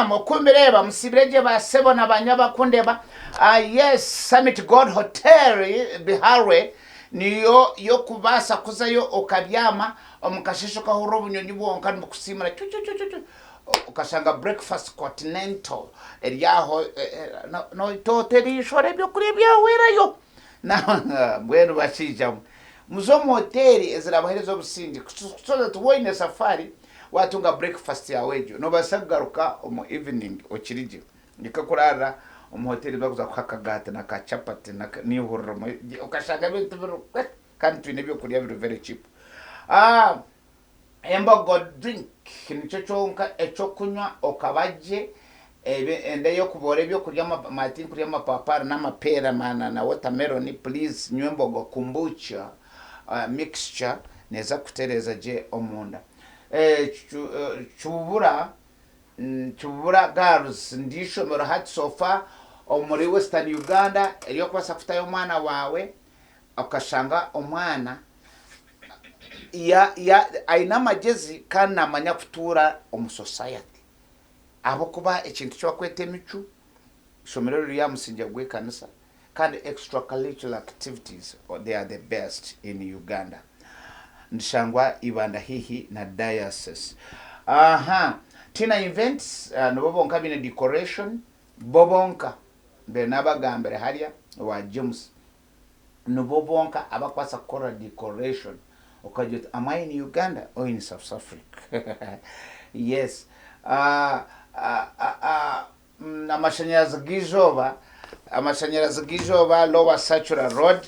Mukumireba musibireje basebo n'abanyabakundeba. Yes, Summit God Hotel Biharwe niyo yo kubasa kuzayo okabyama omukashesho kahoro bunyonyi bwonka mukusimira ukashanga breakfast continental eryaho no toterishore byo kuri byawerayo na mbwenu bashija muzo hoteli ezirabaherezo busingi so that woine safari watunga breakfast yawejo no basagaruka mu evening okirije nikakurara mu hoteli baguza kwakagata na ka chapati na nihurro ukashanga bintu kandi nebyo kurya biri very cheap. Embogo drink nicho chonka echo kunywa okabaje ende yo kubore byo kurya matini kurya mapapara na mapera mana na watermelon please nywembogo kombucha mixture neza kutereza je omunda chubura girls ndisho mero hat sofa omuri Western Uganda eriyo kwasa kutayo mwana wawe akashanga omwana ya aina magezi kana manya kutura omu society abo kuba ekintu cyo kwete micu shomero ya musinja gwe kanisa kandi extracurricular activities they are the best in Uganda ndishangwa ibanda hihi na diocese. Tina events nobonka bine decoration bobonka benaba gambere hariya wa James nobonka abakwasa kora decoration okajut am I in Uganda or in South Africa? Yes. Amashanyarazi gizoba Lower Sachura Road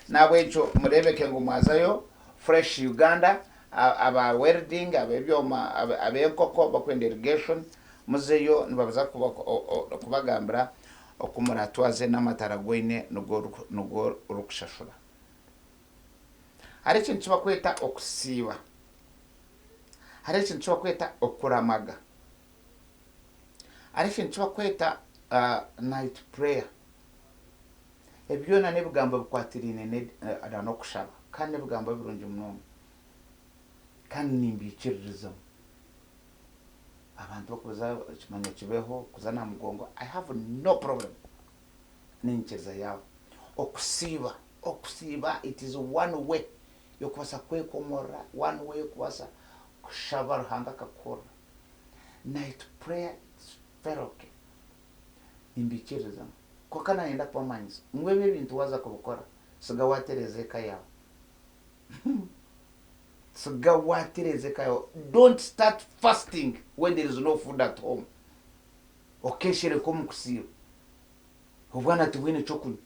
nabwecho murebeke ngo mwazayo Fresh Uganda aba welding abebyoma abenkoko bakwenda irrigation muzeyo nibabaza kubagambira okumura twaze n'amatara gwine nugo rukushashura. Hari ikintu bakweta okusiba, hari ikintu bakweta okuramaga, hari ikintu bakweta night prayer. Ebyona nebugamba bukwatirine ne adano kushaba kandi nebugamba birungi muno kandi nimbikirizo abantu bakuza kimanya kibeho kuzana mugongo. I have no problem nincheza yao okusiba it is one way yokwasa kwekomora, one way yokwasa kushaba ruhanga kakora. Night prayer is very okay nimbikirizo kwa kana enda kwa manzi mwebe bintu waza kubukora siga waterezeka yao siga waterezeka yao. Don't start fasting when there is no food at home. Okeshere komukusiba ubwana tubwine chokunywa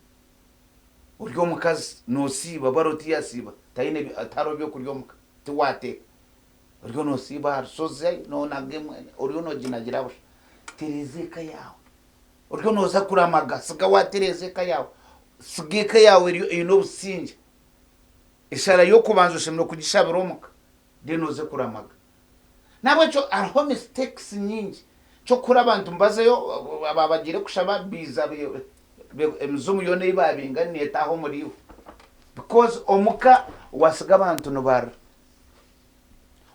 uryo mukazi no siba baroti yasiba tayine ataro byo kuryo muka tiwate uryo no siba soze no nagemwe uryo no jinagira terezeka yao uryo no zakuramaga siga waterezeka yao sigeka yawe ino businje ishara yo kubanza ushimno kugishabira omuka deno ze kuramaga nabwe cyo arho mistakes nyingi cyo kuri abantu mbazeyo ababagire kushaba biza emzumu yone ibabinga netaho muriho because omuka wasiga abantu nubara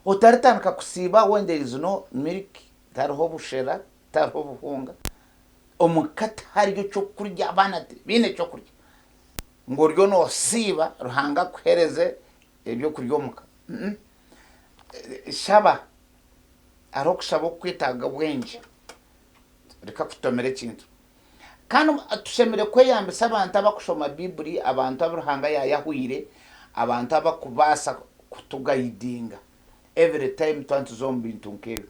otaritanka kusiba when there is no milk tarho bushera tarho buhunga omuka hariyo cyo kurya abana bine cyo kurya ngoryo no siba ruhanga kuhereze ebyo kurya omuka shaba arokushabo kwitaga bwenje reka kutomere kintu kandi tushemere kweyambisa abantu abakushoma Bible abantu abaruhanga yahwire abantu abakubasa kutugaidinga every time twantu zombi ntunkebe